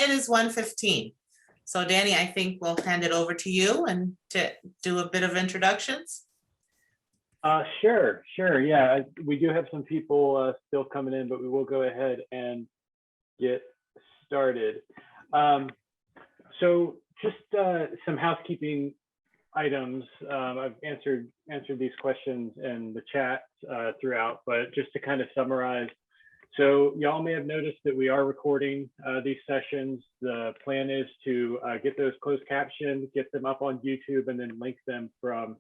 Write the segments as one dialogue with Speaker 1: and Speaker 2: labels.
Speaker 1: it is 1:15. So Danny, I think we'll hand it over to you and to do a bit of introductions.
Speaker 2: Sure. Yeah, we do have some people still coming in, but we will go ahead and get started. So just some housekeeping items. I've answered these questions in the chat throughout, but just to kind of summarize. So y'all may have noticed that we are recording these sessions. The plan is to get those closed captioned, get them up on YouTube, and then link them from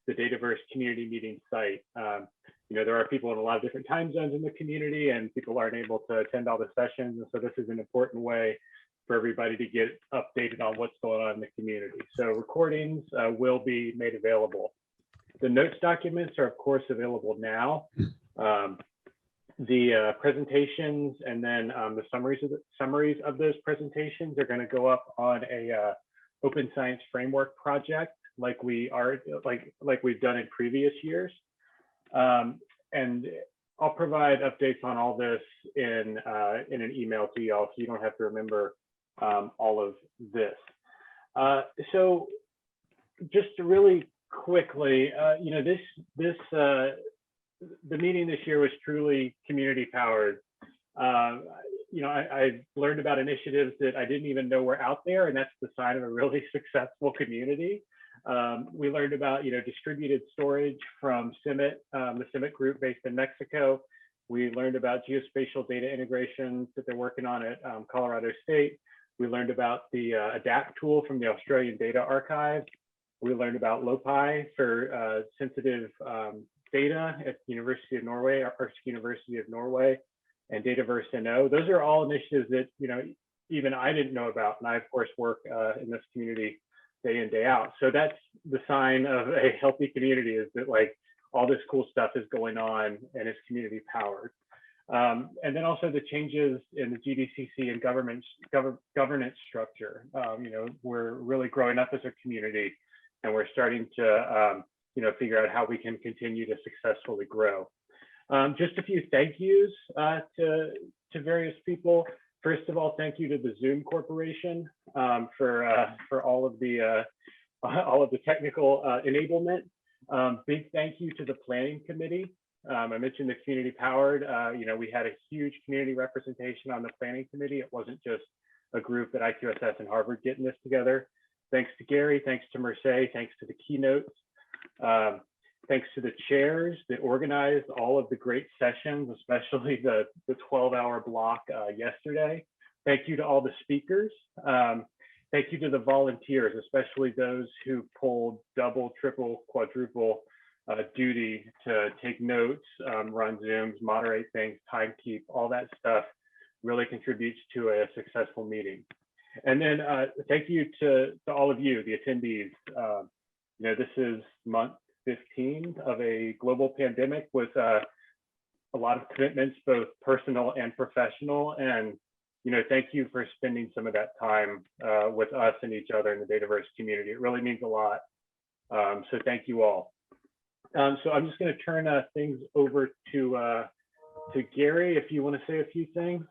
Speaker 2: the Dataverse community meeting site. You know, there are people in a lot of different time zones in the community, and people aren't able to attend all the sessions. And so this is an important way for everybody to get updated on what's going on in the community. So recordings will be made available. The notes documents are of course available now. The presentations and then the summaries of those presentations are going to go up on a Open Science Framework project, like we've done in previous years. And I'll provide updates on all this in an email to y'all, so you don't have to remember all of this. So just really quickly, you know, the meeting this year was truly community powered. You know, I learned about initiatives that I didn't even know were out there, and that's the sign of a really successful community. We learned about, you know, distributed storage from CIMMYT, the CIMMYT group based in Mexico. We learned about geospatial data integrations that they're working on at Colorado State. We learned about the ADAPT tool from the Australian Data Archive. We learned about LOPI for sensitive data at the University of Norway, and Dataverse NO. Those are all initiatives that, you know, even I didn't know about, and I of course work in this community day in, day out. So that's the sign of a healthy community, is that like all this cool stuff is going on and it's community powered. And then also the changes in the GDCC and governance structure. You know, we're really growing up as a community, and we're starting to you know, figure out how we can continue to successfully grow. Just a few thank yous to various people. First of all, thank you to the Zoom Corporation for all of the technical enablement. Big thank you to the Planning Committee. I mentioned the community powered. You know, we had a huge community representation on the Planning Committee. It wasn't just a group at IQSS and Harvard getting this together. Thanks to Gary, thanks to Mercedes, thanks to the keynotes. Thanks to the chairs that organized all of the great sessions, especially the 12-hour block yesterday. Thank you to all the speakers. Thank you to the volunteers, especially those who pulled double, triple, quadruple duty to take notes, run Zooms, moderate things, time keep, all that stuff really contributes to a successful meeting. And then thank you to all of you, the attendees. You know, this is month 15 of a global pandemic with a lot of commitments, both personal and professional. And, you know, thank you for spending some of that time with us and each other in the Dataverse community. It really means a lot. So thank you all. So I'm just going to turn things over to Gary, if you want to say a few things.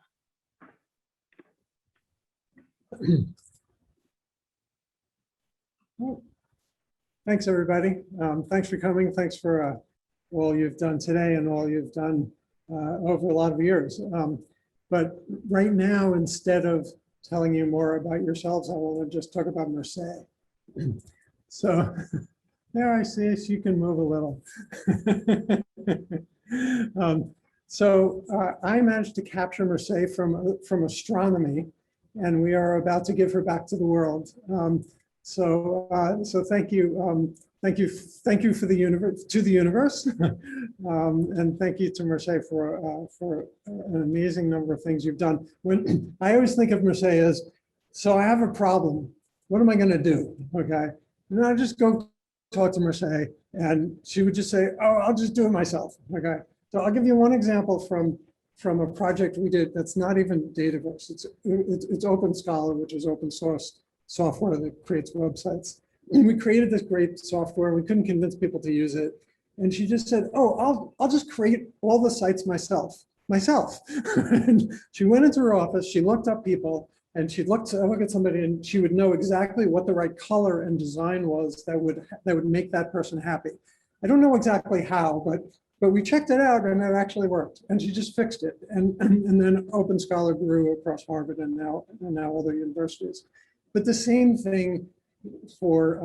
Speaker 3: Thanks, everybody. Thanks for coming. Thanks for all you've done today and all you've done over a lot of years. But right now, instead of telling you more about yourselves, I want to just talk about Mercedes. So there I see it. You can move a little. I managed to capture Mercedes from astronomy, and we are about to give her back to the world. So thank you, thank you for the universe, and thank you to Mercedes for an amazing number of things you've done. When I always think of Mercedes as, so I have a problem, what am I going to do? Okay, and I just go talk to Mercedes, and she would just say, oh, I'll just do it myself. Okay, so I'll give you one example from a project we did that's not even Dataverse. It's Open Scholar, which is open source software that creates websites. And we created this great software. We couldn't convince people to use it. And she just said, oh, I'll just create all the sites myself. And she went into her office, she looked up people, and she'd look at somebody and she would know exactly what the right color and design was that would make that person happy. I don't know exactly how, but we checked it out and it actually worked. And she just fixed it. And then Open Scholar grew across Harvard and now other universities. But the same thing for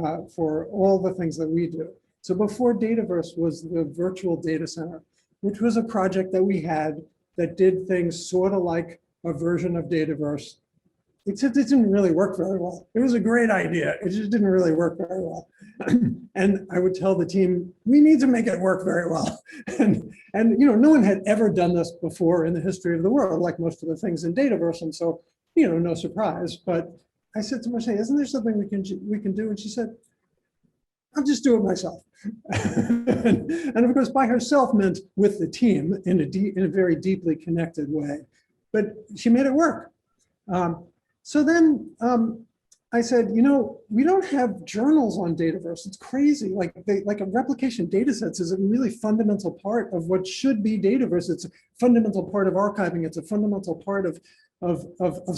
Speaker 3: all the things that we do. So before Dataverse was the virtual data center, which was a project that we had that did things sort of like a version of Dataverse, except it didn't really work very well. It was a great idea. It just didn't really work very well. And I would tell the team, we need to make it work very well. And no one had ever done this before in the history of the world, like most of the things in Dataverse. And so, no surprise. But I said to Marseille, isn't there something we can do? And she said, I'll just do it myself. And of course, by herself meant with the team in a very deeply connected way. But she made it work. So then I said, we don't have journals on Dataverse. It's crazy. Like a replication data sets is a really fundamental part of what should be Dataverse. It's a fundamental part of archiving. It's a fundamental part of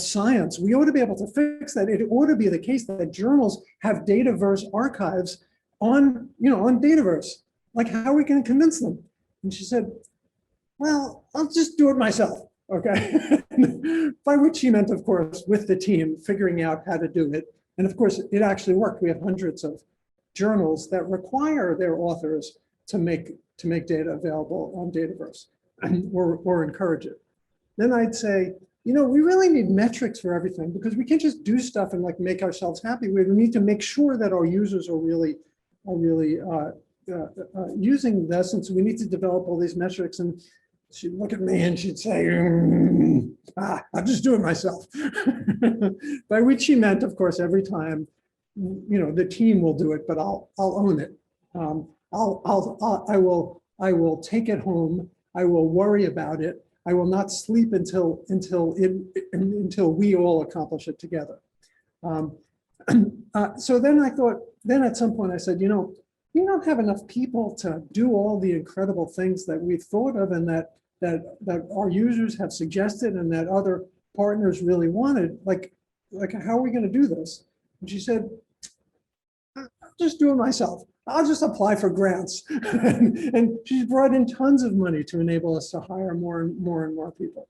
Speaker 3: science. We ought to be able to fix that. It ought to be the case that journals have Dataverse archives on Dataverse. Like, how are we going to convince them? And she said, well, I'll just do it myself. Okay. By which she meant, of course, with the team figuring out how to do it. And of course, it actually worked. We have hundreds of journals that require their authors to make data available on Dataverse or encourage it. Then I'd say, we really need metrics for everything, because we can't just do stuff and like make ourselves happy. We need to make sure that our users are really using this. And so we need to develop all these metrics. And she'd look at me and she'd say, I'll just do it myself. By which she meant, of course, every time, the team will do it, but I'll own it. I will take it home. I will worry about it. I will not sleep until we all accomplish it together. So then I thought, at some point I said, we don't have enough people to do all the incredible things that we've thought of and that our users have suggested and that other partners really wanted. Like how are we going to do this? And she said, I'll just do it myself. I'll just apply for grants. And she's brought in tons of money to enable us to hire more and more people.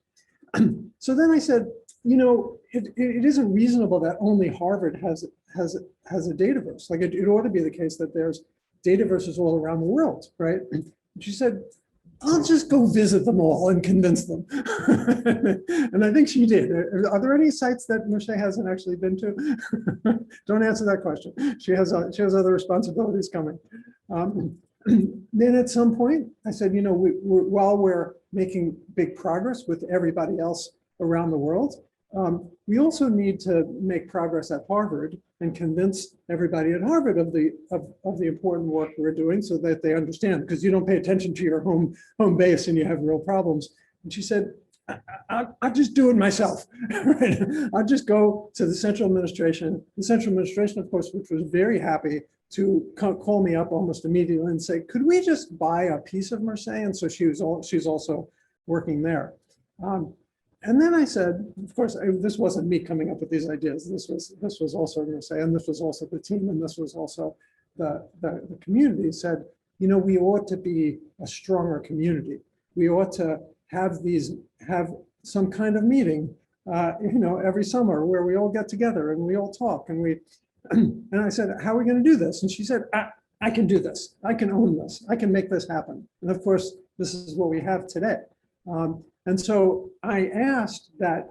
Speaker 3: So then I said, it isn't reasonable that only Harvard has a Dataverse. Like it ought to be the case that there's Dataverses all around the world, right? And she said, I'll just go visit them all and convince them. And I think she did. Are there any sites that Marseille hasn't actually been to? Don't answer that question. She has other responsibilities coming. Then at some point, I said, while we're making big progress with everybody else around the world, we also need to make progress at Harvard and convince everybody at Harvard of the important work we're doing so that they understand, because you don't pay attention to your home base and you have real problems. And she said, I'll just do it myself. Right? I'll just go to the central administration. The central administration, of course, which was very happy to call me up almost immediately and say, could we just buy a piece of Marseille? And so she's also working there. And then I said, of course, this wasn't me coming up with these ideas. This was also Marseille, and this was also the team, and this was also the community said, we ought to be a stronger community. We ought to have some kind of meeting, every summer where we all get together and we all talk and and I said, how are we going to do this? And she said, I can do this. I can own this. I can make this happen. And of course, this is what we have today. And so I asked that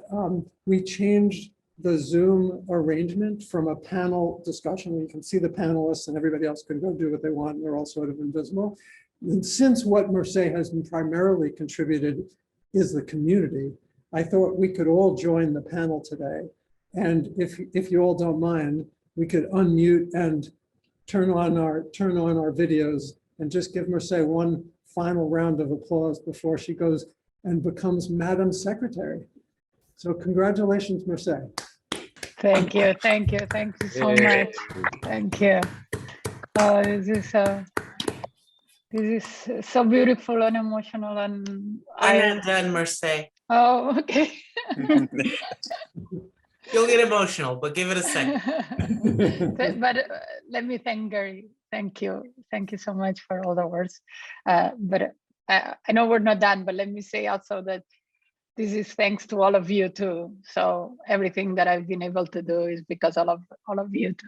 Speaker 3: we change the Zoom arrangement from a panel discussion where you can see the panelists and everybody else can go do what they want. And they're all sort of invisible. And since what Marseille has been primarily contributed is the community, I thought we could all join the panel today. And if you all don't mind, we could unmute and turn on our videos and just give Marseille one final round of applause before she goes and becomes Madam Secretary. So congratulations, Marseille.
Speaker 4: Thank you so much. Thank you. This is so beautiful and emotional, and
Speaker 1: I'm not done, Marseille.
Speaker 4: Oh, okay.
Speaker 1: You'll get emotional, but give it a second.
Speaker 4: But let me thank Gary. Thank you. Thank you so much for all the words. But I know we're not done, but let me say also that this is thanks to all of you too. So everything that I've been able to do is because all of you too.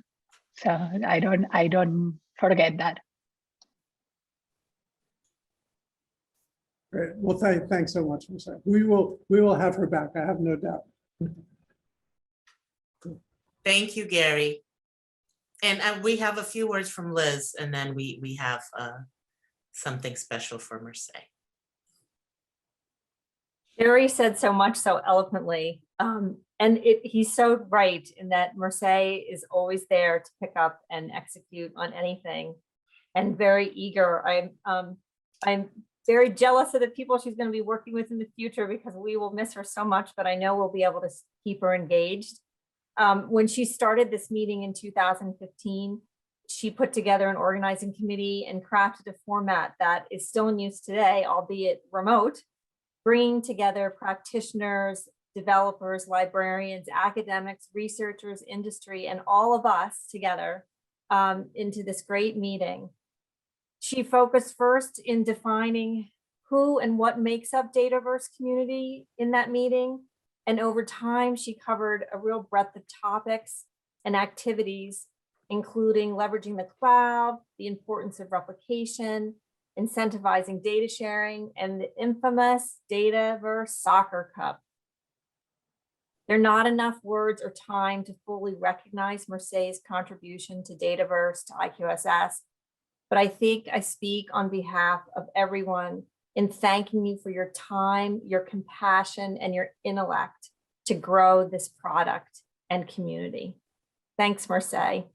Speaker 4: So I don't forget that.
Speaker 3: Great. Well, thanks so much, Marseille. We will have her back. I have no doubt.
Speaker 1: Thank you, Gary. And we have a few words from Liz, and then we have something special for Marseille.
Speaker 5: Gary said so much so eloquently, and he's so right in that Marseille is always there to pick up and execute on anything, and very eager. I'm very jealous of the people she's going to be working with in the future because we will miss her so much, but I know we'll be able to keep her engaged. When she started this meeting in 2015, she put together an organizing committee and crafted a format that is still in use today, albeit remote, bringing together practitioners, developers, librarians, academics, researchers, industry, and all of us together into this great meeting. She focused first in defining who and what makes up Dataverse community in that meeting. And over time, she covered a real breadth of topics and activities, including leveraging the cloud, the importance of replication, incentivizing data sharing, and the infamous Dataverse Soccer Cup. There are not enough words or time to fully recognize Marseille's contribution to Dataverse, to IQSS, but I think I speak on behalf of everyone in thanking you for your time, your compassion, and your intellect to grow this product and community. Thanks, Marseille.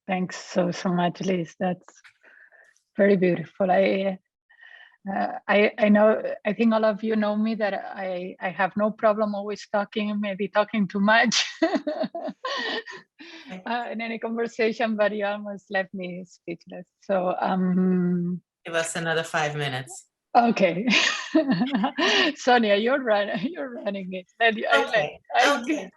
Speaker 4: Thanks so much, Liz. That's very beautiful. I know, I think all of you know me that I have no problem always talking, maybe talking too much in any conversation, but you almost left me speechless. So
Speaker 1: Give us another 5 minutes.
Speaker 4: okay. Sonia, you're running it.
Speaker 1: Okay.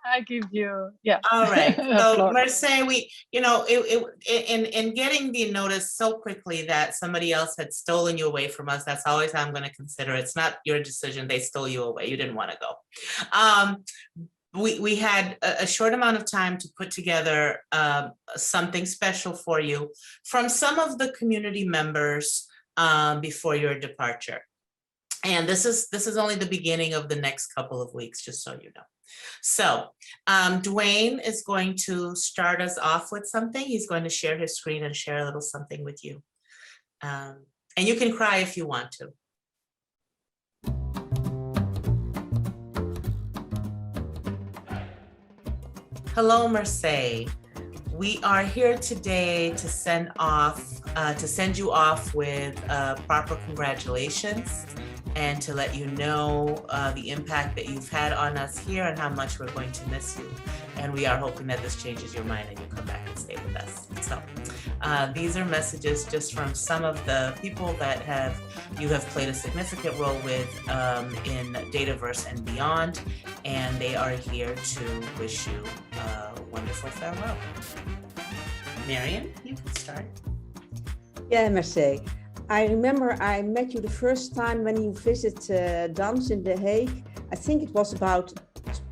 Speaker 4: I give you, yeah.
Speaker 1: All right.
Speaker 4: the
Speaker 1: So
Speaker 4: floor.
Speaker 1: Marseille, in getting the notice so quickly that somebody else had stolen you away from us, that's always how I'm going to consider it. It's not your decision. They stole you away. You didn't want to go. We had a short amount of time to put together something special for you from some of the community members before your departure. And this is only the beginning of the next couple of weeks, just so you know. So Dwayne is going to start us off with something. He's going to share his screen and share a little something with you. And you can cry if you want to. Hello, Marseille. We are here today to send you off with proper congratulations and to let you know the impact that you've had on us here and how much we're going to miss you. And we are hoping that this changes your mind and you come back and stay with us. So these are messages just from some of the people that you have played a significant role with in Dataverse and beyond. And they are here to wish you a wonderful farewell. Marion, you can start.
Speaker 6: Yeah, Marseille. I remember I met you the first time when you visited Dans in The Hague. I think it was about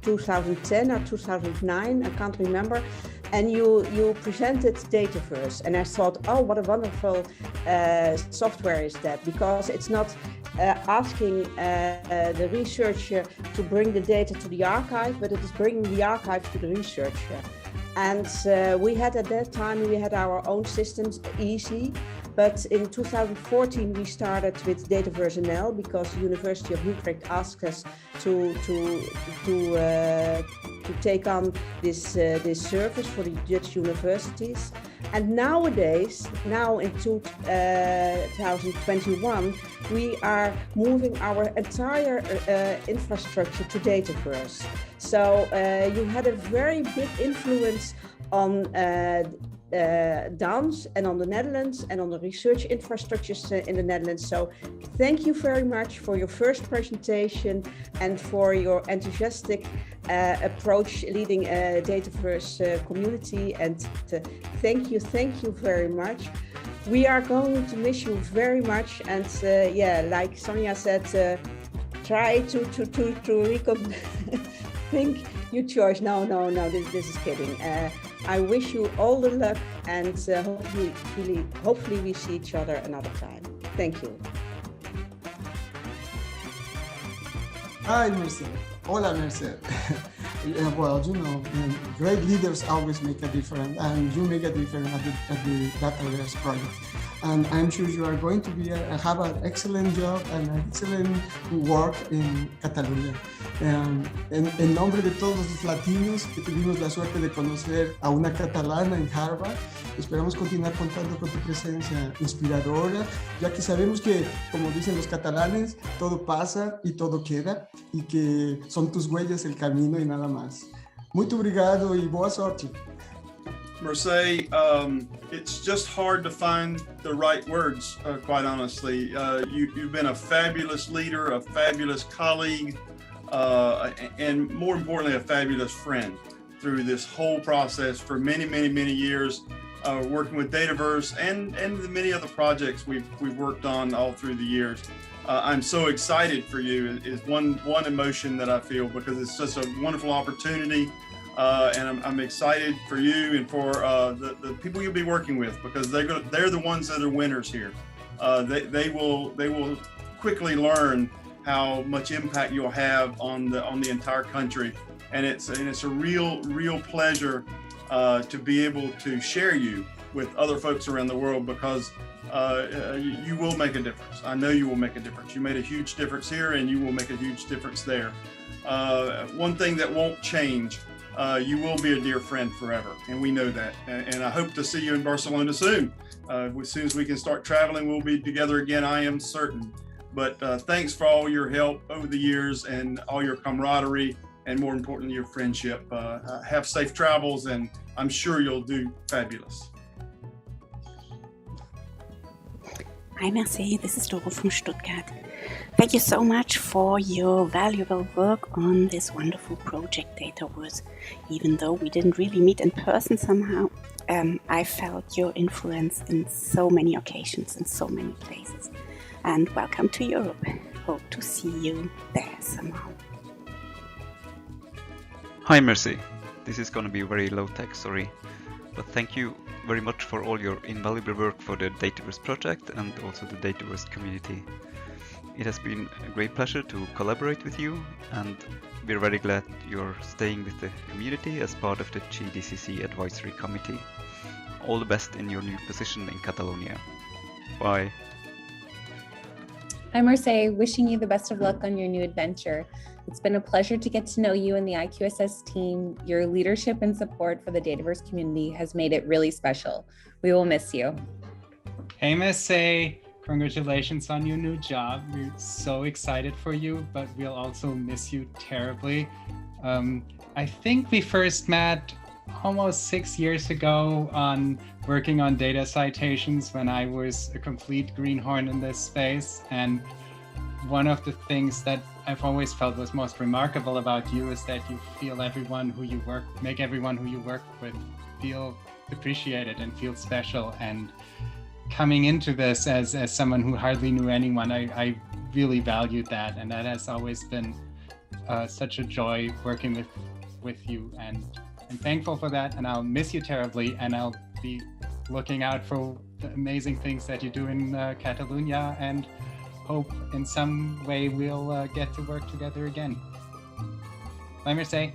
Speaker 6: 2010 or 2009, I can't remember. And you presented Dataverse, and I thought, oh, what a wonderful software is that, because it's not asking the researcher to bring the data to the archive, but it is bringing the archive to the researcher. And we had at that time, we had our own systems, easy. But in 2014, we started with Dataverse NL because the University of Utrecht asked us to take on this service for the Dutch universities. And nowadays, now in 2021, we are moving our entire infrastructure to Dataverse. So you had a very big influence on dance and on the Netherlands and on the research infrastructures in the Netherlands. So thank you very much for your first presentation and for your enthusiastic approach leading a Dataverse community. And thank you very much. We are going to miss you very much. And yeah, like Sonia said, try to think your choice. No, this is kidding. I wish you all the luck, and hopefully we see each other another time. Thank you.
Speaker 7: Hi, Merced. Hola, Merced. Well, you know, great leaders always make a difference, and you make a difference at the Dataverse Project. And I'm sure you are going to have an excellent job and an excellent work en Cataluña. En nombre de todos los latinos que tuvimos la suerte de conocer a una catalana en Harvard, esperamos continuar contando con tu presencia inspiradora, ya que sabemos que, como dicen los catalanes, todo pasa y todo queda, y que son tus huellas el camino y nada más. Muito obrigado y boa sorte.
Speaker 8: Merced, it's just hard to find the right words, quite honestly. You've been a fabulous leader, a fabulous colleague, and more importantly, a fabulous friend through this whole process for many, many, many years, working with Dataverse and the many other projects we've worked on all through the years. I'm so excited for you is one emotion that I feel, because it's such a wonderful opportunity. And I'm excited for you and for the people you'll be working with, because they're the ones that are winners here. They will quickly learn how much impact you'll have on the entire country, and it's a real pleasure to be able to share you with other folks around the world, because you will make a difference. I know you will make a difference. You made a huge difference here, and you will make a huge difference there. One thing that won't change. You will be a dear friend forever, and we know that. And I hope to see you in Barcelona soon. As soon as we can start traveling, we'll be together again, I am certain. But thanks for all your help over the years and all your camaraderie, and more importantly, your friendship. Have safe travels, and I'm sure you'll do fabulous.
Speaker 9: Hi, Merced. This is Doro from Stuttgart. Thank you so much for your valuable work on this wonderful project, Dataverse. Even though we didn't really meet in person somehow, I felt your influence in so many occasions, in so many places. And welcome to Europe. Hope to see you there somehow.
Speaker 10: Hi, Merced. This is going to be very low-tech, sorry. But thank you very much for all your invaluable work for the Dataverse project and also the Dataverse community. It has been a great pleasure to collaborate with you, and we're very glad you're staying with the community as part of the GDCC Advisory Committee. All the best in your new position in Catalonia. Bye.
Speaker 11: Hi, Merced. Wishing you the best of luck on your new adventure. It's been a pleasure to get to know you and the IQSS team. Your leadership and support for the Dataverse community has made it really special. We will miss you.
Speaker 12: Hey, Merced. Congratulations on your new job. We're so excited for you, but we'll also miss you terribly. I think we first met almost 6 years ago on working on data citations when I was a complete greenhorn in this space. And one of the things that I've always felt was most remarkable about you is that you feel make everyone who you work with feel appreciated and feel special. And coming into this as someone who hardly knew anyone, I really valued that, and that has always been such a joy working with you, and I'm thankful for that, and I'll miss you terribly, and I'll be looking out for the amazing things that you do in Catalonia, and hope in some way we'll get to work together again. Bye, Merced.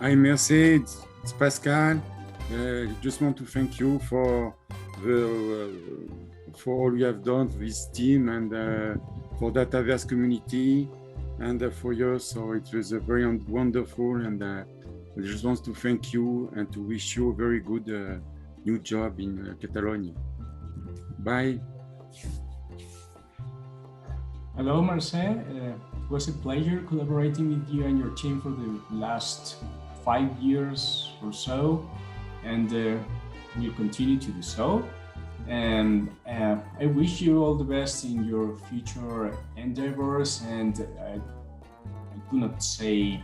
Speaker 13: Hi, Merced. It's Pascal. Just want to thank you for all you have done for this team and for Dataverse community and for you. So it was a very wonderful, and I just want to thank you and to wish you a very good new job in Catalonia. Bye.
Speaker 14: Hello, Merced. It was a pleasure collaborating with you and your team for the last 5 years or so. and we'll continue to do so. And I wish you all the best in your future endeavors. And I do not say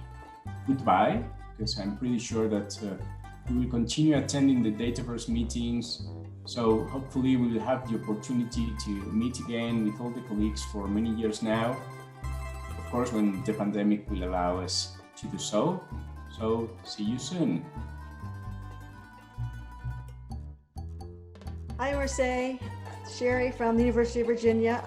Speaker 14: goodbye, because I'm pretty sure that we will continue attending the Dataverse meetings. So hopefully we will have the opportunity to meet again with all the colleagues for many years now. Of course, when the pandemic will allow us to do so. So see you soon.
Speaker 15: Hi, Marseille. Sherry from the University of Virginia.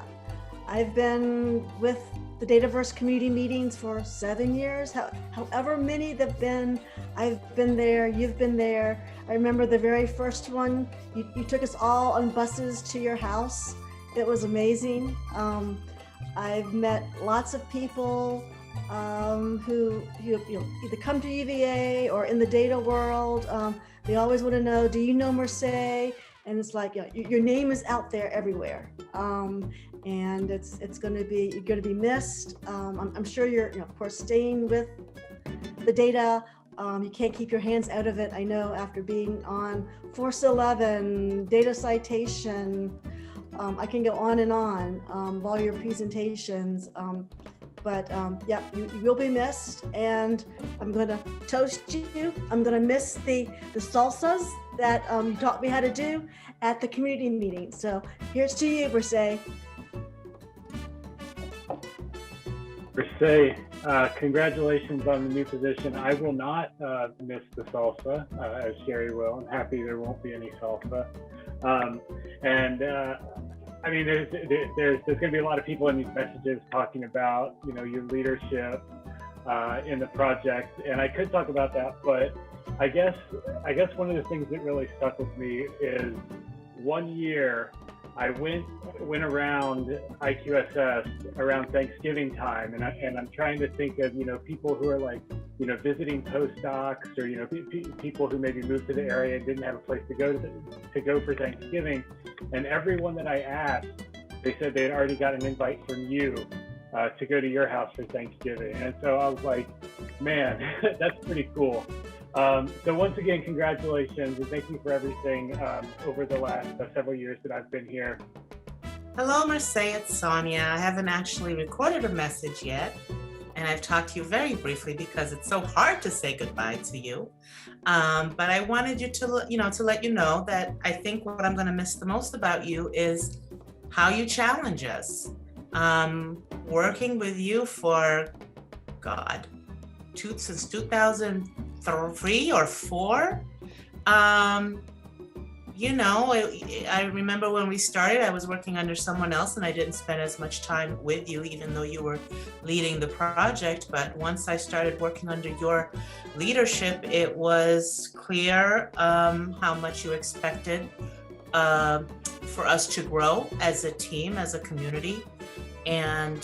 Speaker 15: I've been with the Dataverse community meetings for 7 years, however many they've been. I've been there, you've been there. I remember the very first one, you took us all on buses to your house. It was amazing. I've met lots of people who either come to UVA or in the data world. They always want to know, do you know Marseille? And it's like, your name is out there everywhere. And it's going to be, you're going to be missed. I'm sure you're, of course, staying with the data. You can't keep your hands out of it. I know after being on Force 11, data citation, I can go on and on, all your presentations. But yeah, you will be missed, and I'm going to toast you. I'm going to miss the salsas that you taught me how to do at the community meeting. So here's to you, Marseille.
Speaker 2: Marseille, congratulations on the new position. I will not miss the salsa, as Sherry will. I'm happy there won't be any salsa. I mean, there's going to be a lot of people in these messages talking about, your leadership in the project, and I could talk about that, but I guess one of the things that really stuck with me is one year I went around IQSS around Thanksgiving time, and I'm trying to think of people who are like visiting postdocs, or people who maybe moved to the area and didn't have a place to go for Thanksgiving, and everyone that I asked, they said they had already got an invite from you to go to your house for Thanksgiving, and so I was like, man, that's pretty cool. So once again, congratulations, and thank you for everything over the last several years that I've been here.
Speaker 1: Hello, Marseille, it's Sonia. I haven't actually recorded a message yet, and I've talked to you very briefly because it's so hard to say goodbye to you. But I wanted you to, to let you know that I think what I'm going to miss the most about you is how you challenge us. Working with you for, God, since 2003 or 4. I remember when we started, I was working under someone else and I didn't spend as much time with you, even though you were leading the project. But once I started working under your leadership, it was clear how much you expected for us to grow as a team, as a community. And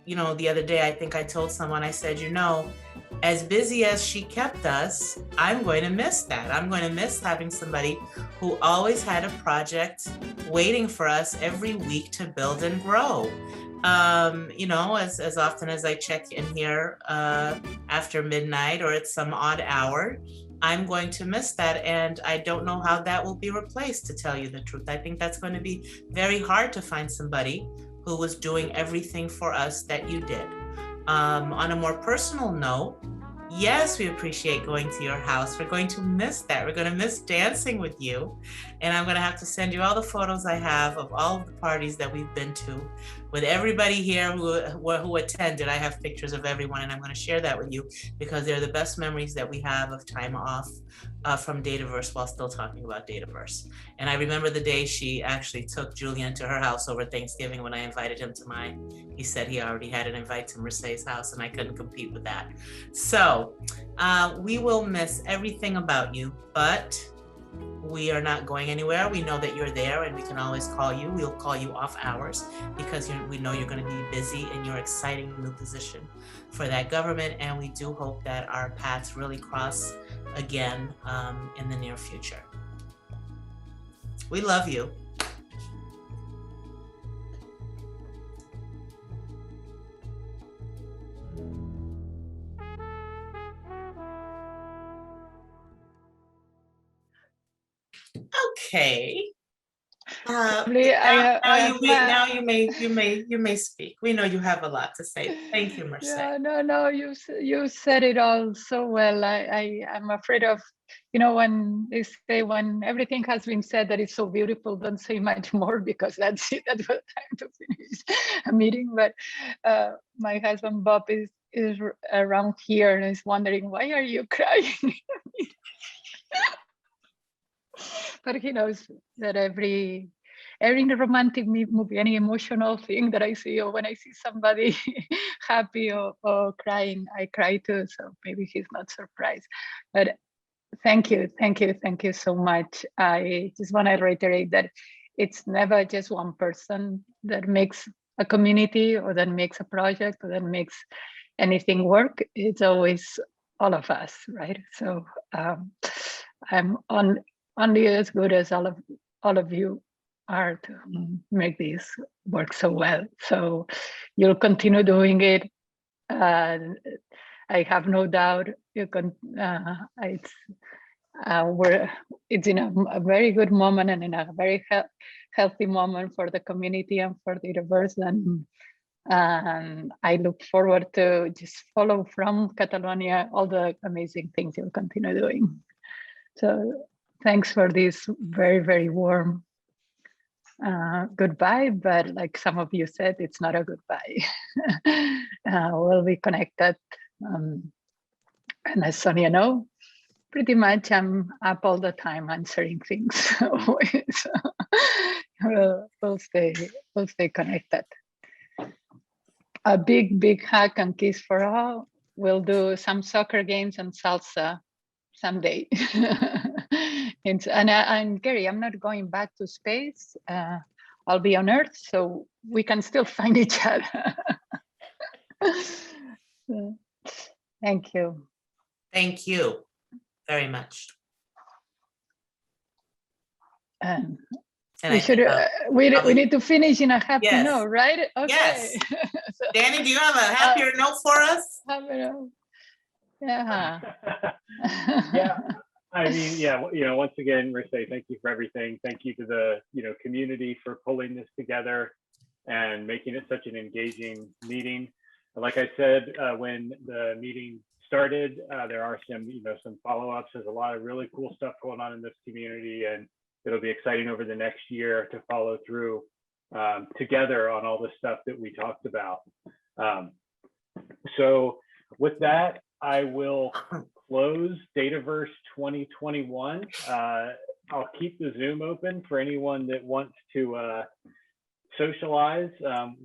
Speaker 1: the other day, I think I told someone, I said, as busy as she kept us, I'm going to miss that. I'm going to miss having somebody who always had a project waiting for us every week to build and grow. As often as I check in here after midnight or at some odd hour, I'm going to miss that. And I don't know how that will be replaced, to tell you the truth. I think that's going to be very hard to find somebody who was doing everything for us that you did. On a more personal note, yes, we appreciate going to your house. We're going to miss that. We're going to miss dancing with you. And I'm going to have to send you all the photos I have of all of the parties that we've been to. With everybody here who attended, I have pictures of everyone, and I'm going to share that with you because they're the best memories that we have of time off from Dataverse while still talking about Dataverse. And I remember the day she actually took Julian to her house over Thanksgiving when I invited him to mine. He said he already had an invite to Marseille's house and I couldn't compete with that. So we will miss everything about you, but we are not going anywhere. We know that you're there and we can always call you. We'll call you off hours because we know you're going to be busy in your exciting new position for that government. And we do hope that our paths really cross again in the near future. We love you. Okay.
Speaker 4: Probably
Speaker 1: You may speak. We know you have a lot to say. Thank you, Mercedes.
Speaker 4: Yeah, no, you said it all so well. I'm afraid of, when they say when everything has been said that is so beautiful, don't say much more, because that's it. That's what time to finish a meeting. But my husband Bob is around here and is wondering, why are you crying? But he knows that every romantic movie, any emotional thing that I see, or when I see somebody happy or crying, I cry too. So maybe he's not surprised. But thank you so much. I just want to reiterate that it's never just one person that makes a community, or that makes a project, or that makes anything work. It's always all of us, right? So I'm only as good as all of you are to make this work so well. So you'll continue doing it. I have no doubt you can. It's in a very good moment, and in a very healthy moment for the community and for the Dataverse. And I look forward to just follow from Catalonia all the amazing things you'll continue doing. So thanks for this very, very warm goodbye, but like some of you said, it's not a goodbye. We'll be connected. And as Sonia knows, pretty much I'm up all the time answering things. So we'll stay connected. A big hug and kiss for all. We'll do some soccer games and salsa someday. And Gary, I'm not going back to space. I'll be on Earth, so we can still find each other. So, thank you.
Speaker 1: Thank you very much.
Speaker 4: And
Speaker 1: And
Speaker 4: we
Speaker 1: I
Speaker 4: should.
Speaker 1: think,
Speaker 4: we need to finish in a happy
Speaker 1: Yes.
Speaker 4: note, right? Okay.
Speaker 1: Yes.
Speaker 4: So,
Speaker 1: Danny, do you have a happier note for us?
Speaker 4: happy note. Yeah.
Speaker 2: Yeah. I mean, yeah, once again, Mercedes, thank you for everything. Thank you to the, community for pulling this together and making it such an engaging meeting. Like I said, when the meeting started, there are some follow-ups. There's a lot of really cool stuff going on in this community, and it'll be exciting over the next year to follow through together on all the stuff that we talked about. So with that, I will close Dataverse 2021. I'll keep the Zoom open for anyone that wants to socialize,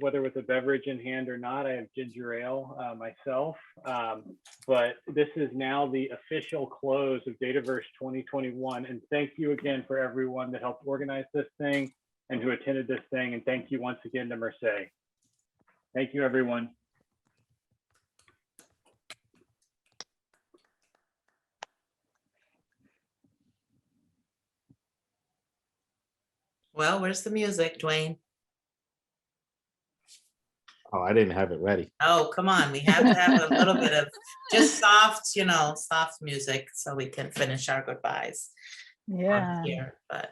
Speaker 2: whether with a beverage in hand or not. I have ginger ale myself, but this is now the official close of Dataverse 2021. And thank you again for everyone that helped organize this thing and who attended this thing. And thank you once again to Mercedes. Thank you, everyone.
Speaker 1: Well, where's the music, Dwayne?
Speaker 16: Oh, I didn't have it ready.
Speaker 1: Oh, come on. We have to have a little bit of just soft, soft music so we can finish our goodbyes.
Speaker 4: Yeah.
Speaker 1: Here, but.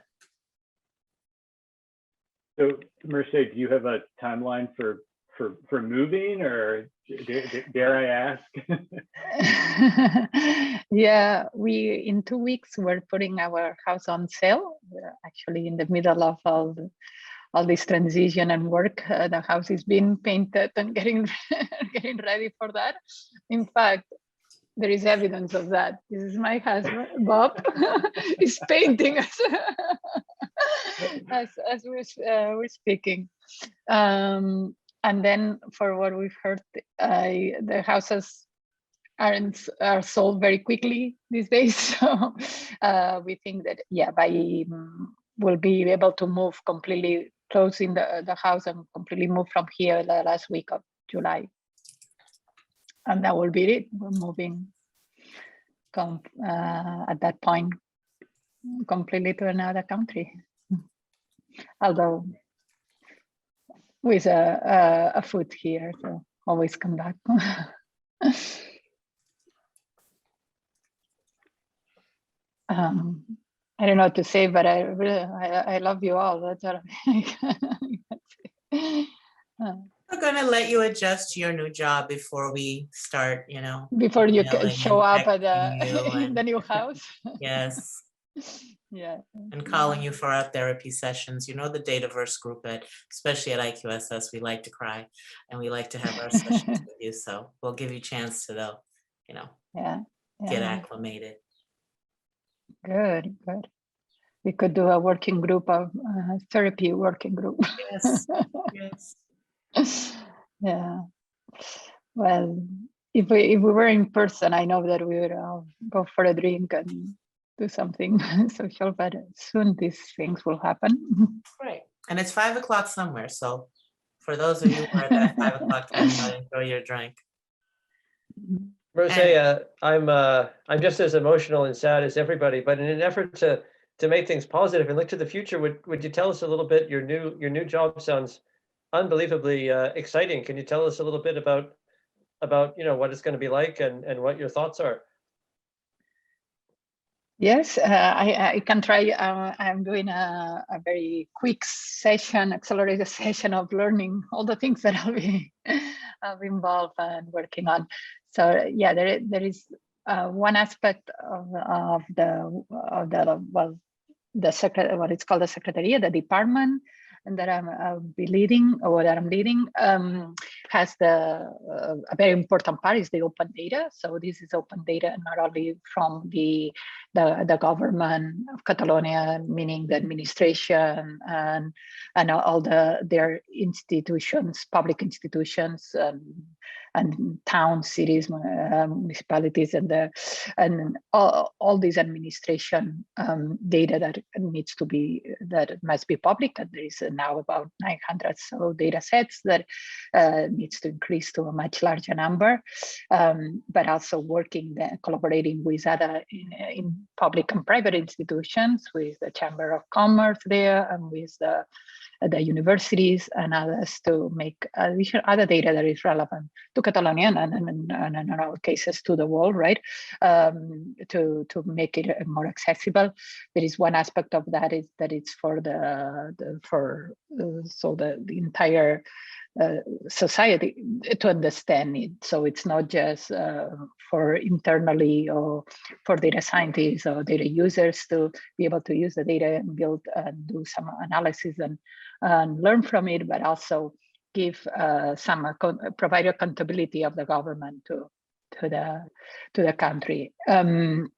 Speaker 2: So, Mercedes, do you have a timeline for moving, or dare I ask?
Speaker 4: Yeah, in 2 weeks we're putting our house on sale. We're actually in the middle of all this transition and work. The house is being painted and getting ready for that. In fact, there is evidence of that. This is my husband, Bob, is painting as we're speaking. And then, for what we've heard, the houses are sold very quickly these days. So we think that, we'll be able to move completely, closing the house and completely move from here the last week of July. And that will be it. We're moving at that point completely to another country. Although with a foot here, so always come back. I don't know what to say, but I really, I love you all. That's all I can say.
Speaker 1: We're gonna let you adjust to your new job before we start,
Speaker 4: Before you
Speaker 1: emailing
Speaker 4: show
Speaker 1: and
Speaker 4: up at
Speaker 1: texting you
Speaker 4: in the
Speaker 1: and
Speaker 4: new house.
Speaker 1: yes,
Speaker 4: Yeah.
Speaker 1: and calling you for our therapy sessions. You know, the Dataverse group especially at IQSS, we like to cry and we like to have our sessions with you. So we'll give you a chance to though,
Speaker 4: Yeah.
Speaker 1: get acclimated.
Speaker 4: Good. We could do a working group of therapy working group.
Speaker 1: Yes. Yes.
Speaker 4: Yeah. Well, if we were in person, I know that we would go for a drink and do something social, but soon these things will happen.
Speaker 1: Right. And it's 5 o'clock somewhere. So for those of you who are at that 5 o'clock time, enjoy your drink.
Speaker 17: Marcia, I'm just as emotional and sad as everybody, but in an effort to make things positive and look to the future, would you tell us a little bit? Your new job sounds unbelievably exciting. Can you tell us a little bit about what it's going to be like and what your thoughts are?
Speaker 4: Yes, I can try. I'm doing a very quick session, accelerated session of learning all the things that I'll be involved and working on. So yeah, there is one aspect of the what it's called the Secretariat, the department, and that I'll be leading, or that I'm leading, has a very important part is the open data. So this is open data not only from the government of Catalonia, meaning the administration and all their institutions, public institutions, and towns, cities, municipalities, and all these administration data that must be public. And there is now about 900 so data sets that needs to increase to a much larger number, but also collaborating with other in public and private institutions, with the Chamber of Commerce there and with the universities and others to make other data that is relevant to Catalonia and in our cases to the world, right? To make it more accessible. There is one aspect of that is that it's for the entire society to understand it. So it's not just for internally or for data scientists or data users to be able to use the data and build and do some analysis and learn from it, but also give provide accountability of the government to the country. And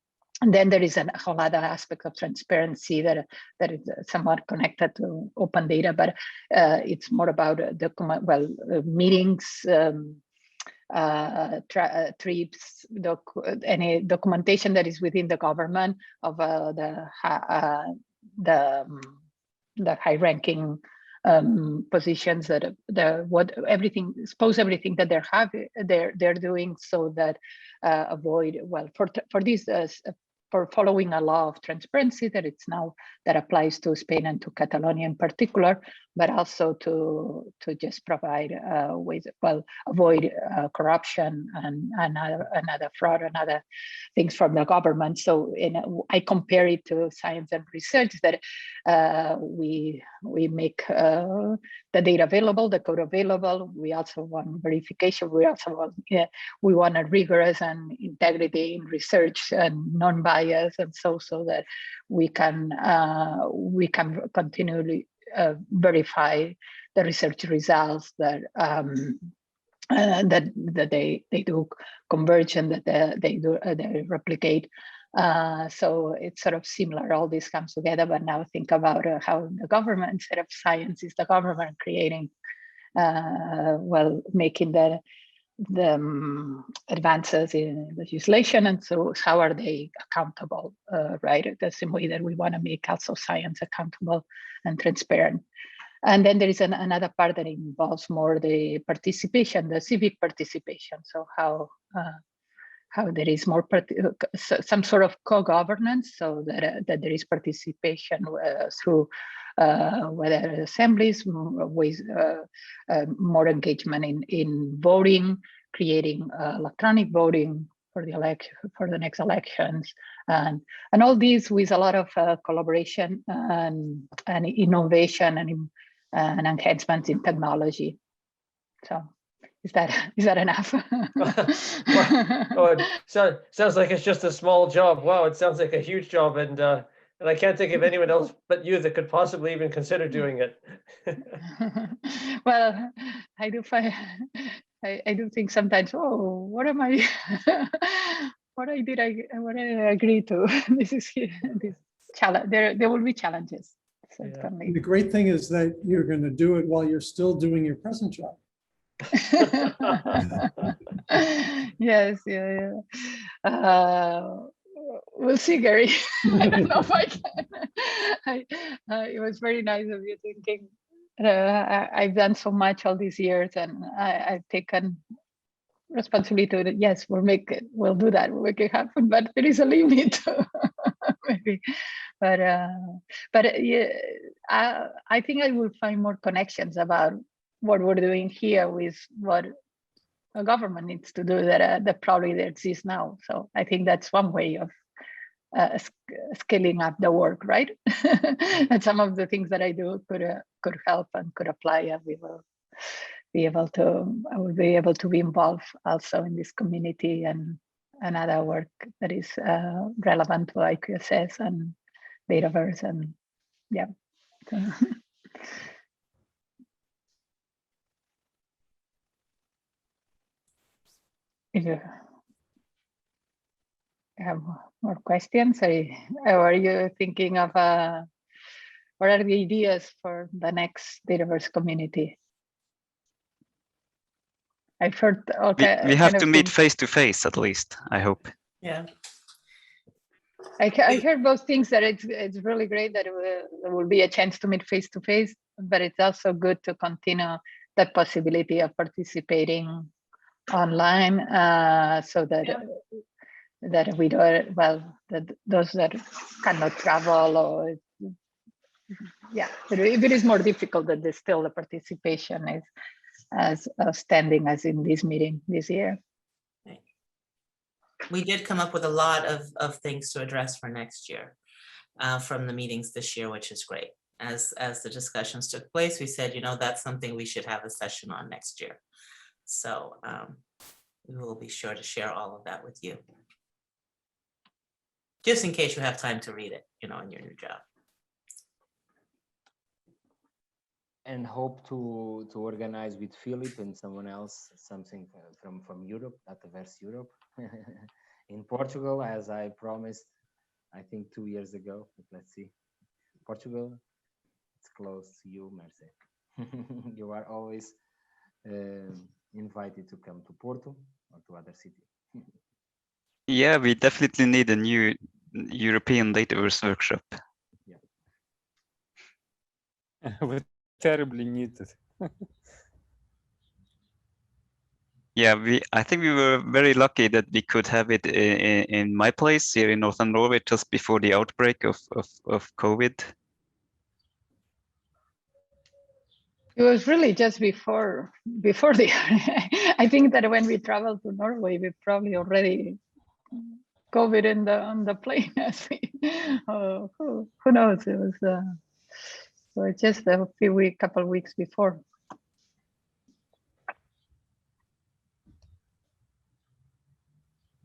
Speaker 4: then there is a whole other aspect of transparency that is somewhat connected to open data, but it's more about meetings, trips, any documentation that is within the government of the high-ranking positions that everything that they're doing, so that avoid for this for following a law of transparency that applies to Spain and to Catalonia in particular, but also to just provide avoid corruption and other fraud and other things from the government. So I compare it to science and research, that we make the data available, the code available. We also want verification. We also want a rigorous and integrity in research and non-bias, and so that we can continually verify the research results that they do converge and that they replicate. So it's sort of similar. All this comes together, but now think about how the government, instead of science, is the government creating, making the advances in legislation, and so how are they accountable, right? The same way that we want to make also science accountable and transparent. And then there is another part that involves more the participation, the civic participation. So how there is more some sort of co-governance, so that there is participation through whether assemblies, with more engagement in voting, creating electronic voting the next elections, and all these with a lot of collaboration and innovation and enhancements in technology. So is that enough?
Speaker 17: Oh, it sounds like it's just a small job. Wow, it sounds like a huge job, and I can't think of anyone else but you that could possibly even consider doing it.
Speaker 4: Well, I do find I do think sometimes, oh, what am I what I agree to? This is this challenge. There will be challenges, certainly.
Speaker 3: The great thing is that you're going to do it while you're still doing your present job.
Speaker 4: Yes, yeah. We'll see, Gary. I don't know if I can. It was very nice of you thinking. I've done so much all these years, and I've taken responsibility to, yes, we'll do that, we'll make it happen, but there is a limit. Maybe. But yeah, I think I will find more connections about what we're doing here with what a government needs to do that probably there exists now. So I think that's one way of scaling up the work, right? And some of the things that I do could help and could apply, and we will be able to. I will be able to be involved also in this community and other work that is relevant to IQSS and Dataverse, and yeah. So. If you have more questions, or are you thinking of what are the ideas for the next Dataverse community? I've heard, okay,
Speaker 10: we have to meet face to face at least, I hope.
Speaker 1: Yeah.
Speaker 4: I heard both things, that it's really great that there will be a chance to meet face to face, but it's also good to continue that possibility of participating online, so that that we don't, well, that those that cannot travel, or yeah, if it is more difficult, that there's still the participation is as outstanding as in this meeting this year.
Speaker 1: We did come up with a lot of things to address for next year from the meetings this year, which is great. As the discussions took place, we said, that's something we should have a session on next year. So we will be sure to share all of that with you, just in case you have time to read it, in your new job.
Speaker 18: And hope to organize with Philip and someone else something from Europe, Dataverse Europe, in Portugal, as I promised, I think 2 years ago. But let's see, Portugal, it's close to you, Merce. You are always invited to come to Porto or to other cities.
Speaker 10: Yeah, we definitely need a new European Dataverse workshop.
Speaker 19: We terribly needed.
Speaker 10: Yeah, I think we were very lucky that we could have it in my place here in Northern Norway just before the outbreak of COVID.
Speaker 4: It was really just before the. I think that when we traveled to Norway, we probably already COVID on the plane. Who knows? It was so just a couple weeks before.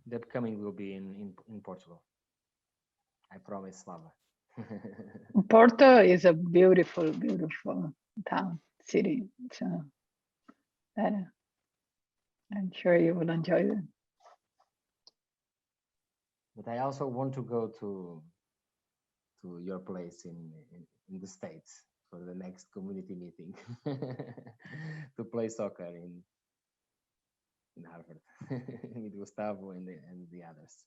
Speaker 18: The upcoming will be in Portugal. I promise, Slava.
Speaker 4: Porto is a beautiful, beautiful town, city. So I'm sure you will enjoy it.
Speaker 18: But I also want to go to your place in the States for the next community meeting to play soccer in Harvard with Gustavo and the others.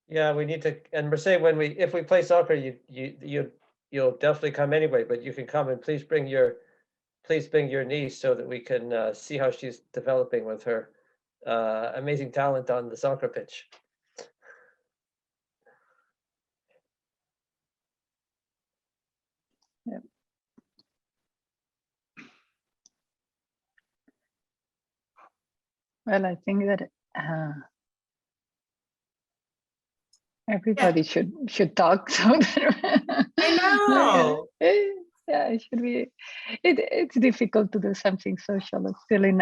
Speaker 17: Yeah, we need to. And Merce, if we play soccer, you'll definitely come anyway. But you can come, and please bring your niece so that we can see how she's developing with her amazing talent on the soccer pitch.
Speaker 4: Yeah. Well, I think that Everybody should talk. So that
Speaker 1: I know.
Speaker 4: yeah, it should be. It's difficult to do something social still in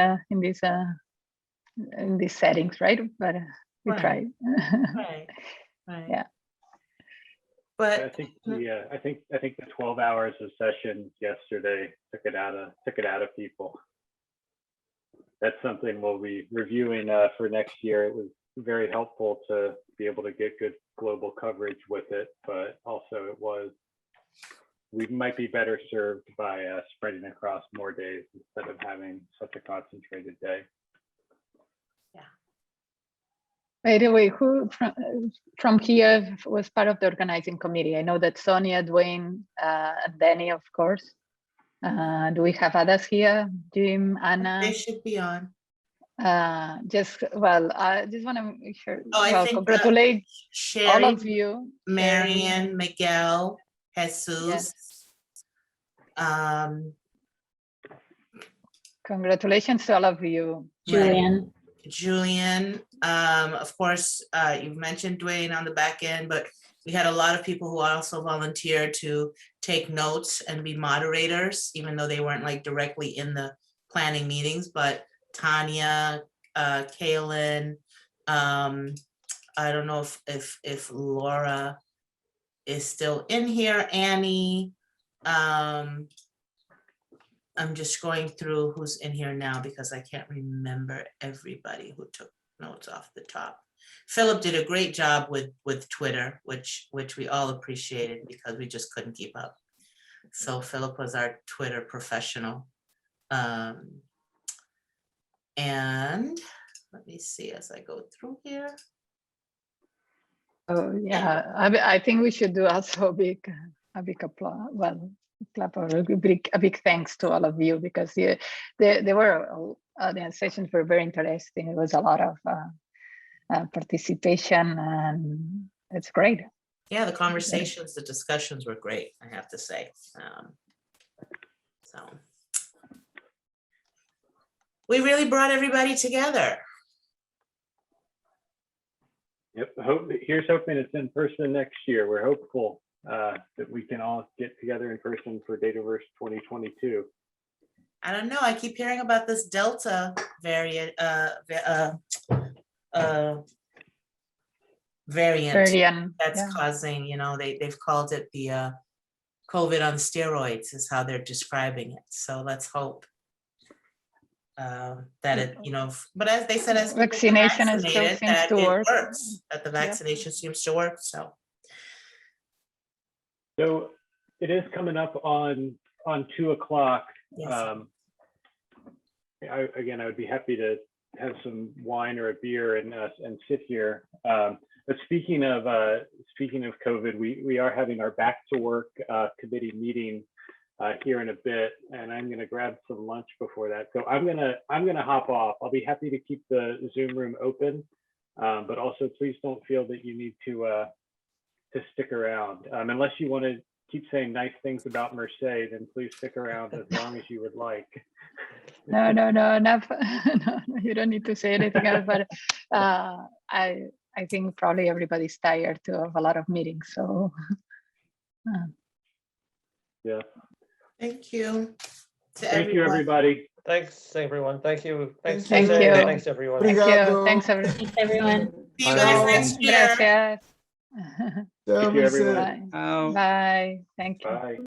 Speaker 4: these settings, right? But we
Speaker 1: Right.
Speaker 4: try.
Speaker 1: Right. Right.
Speaker 4: Yeah.
Speaker 2: I
Speaker 1: But
Speaker 2: think I think the 12 hours of sessions yesterday took it out of people. That's something we'll be reviewing for next year. It was very helpful to be able to get good global coverage with it, but also we might be better served by spreading across more days instead of having such a concentrated day.
Speaker 4: By the way, who from here was part of the organizing committee? I know that Sonia, Dwayne, and Danny, of course. Do we have others here? Jim, Anna?
Speaker 1: they should be on.
Speaker 4: I just want to make sure.
Speaker 1: Oh, I think
Speaker 4: congratulate
Speaker 1: Sherry,
Speaker 4: all of you.
Speaker 1: Marion, Miguel, Jesus.
Speaker 4: Yes. Congratulations to all of you.
Speaker 1: Julian, of course, you've mentioned Dwayne on the back end, but we had a lot of people who also volunteered to take notes and be moderators, even though they weren't like directly in the planning meetings. But Tanya, Kaylin, I don't know if Laura is still in here, Annie. I'm just going through who's in here now because I can't remember everybody who took notes off the top. Philip did a great job with Twitter, which we all appreciated because we just couldn't keep up. So Philip was our Twitter professional. And let me see as I go through here.
Speaker 4: Oh yeah, I think we should do also a big applause. Well, clap or a big thanks to all of you because the sessions were very interesting. It was a lot of participation and it's great.
Speaker 1: Yeah, the conversations, the discussions were great, I have to say. So we really brought everybody together.
Speaker 2: Yep. Here's hoping it's in person next year. We're hopeful that we can all get together in person for Dataverse 2022.
Speaker 1: I don't know. I keep hearing about this Delta variant. Variant that's causing, they've called it the COVID on steroids is how they're describing it. So let's hope that it, but as they said, as
Speaker 4: vaccination still seems
Speaker 1: that
Speaker 4: to
Speaker 1: it
Speaker 4: work.
Speaker 1: works, that the vaccination seems to work. So
Speaker 2: it is coming up on 2 o'clock.
Speaker 1: Yes.
Speaker 2: I would be happy to have some wine or a beer and sit here. But speaking of COVID, we are having our back to work committee meeting here in a bit, and I'm going to grab some lunch before that. So I'm gonna hop off. I'll be happy to keep the Zoom room open, but also please don't feel that you need to stick around unless you want to keep saying nice things about Merce. Then please stick around as long as you would like.
Speaker 4: No, enough. No, you don't need to say anything else. But I think probably everybody's tired too of a lot of meetings. So
Speaker 2: yeah.
Speaker 1: Thank you.
Speaker 2: Thank you, everybody.
Speaker 17: Thanks, everyone. Thank you. Thanks,
Speaker 4: Thank
Speaker 17: Jose.
Speaker 4: you.
Speaker 17: Thanks, everyone.
Speaker 4: Thank you. Thanks, everyone.
Speaker 5: Thanks, everyone.
Speaker 1: See you guys next year.
Speaker 4: Gracias.
Speaker 2: Thank you, everyone.
Speaker 4: Bye. Bye. Thank you.
Speaker 2: Bye.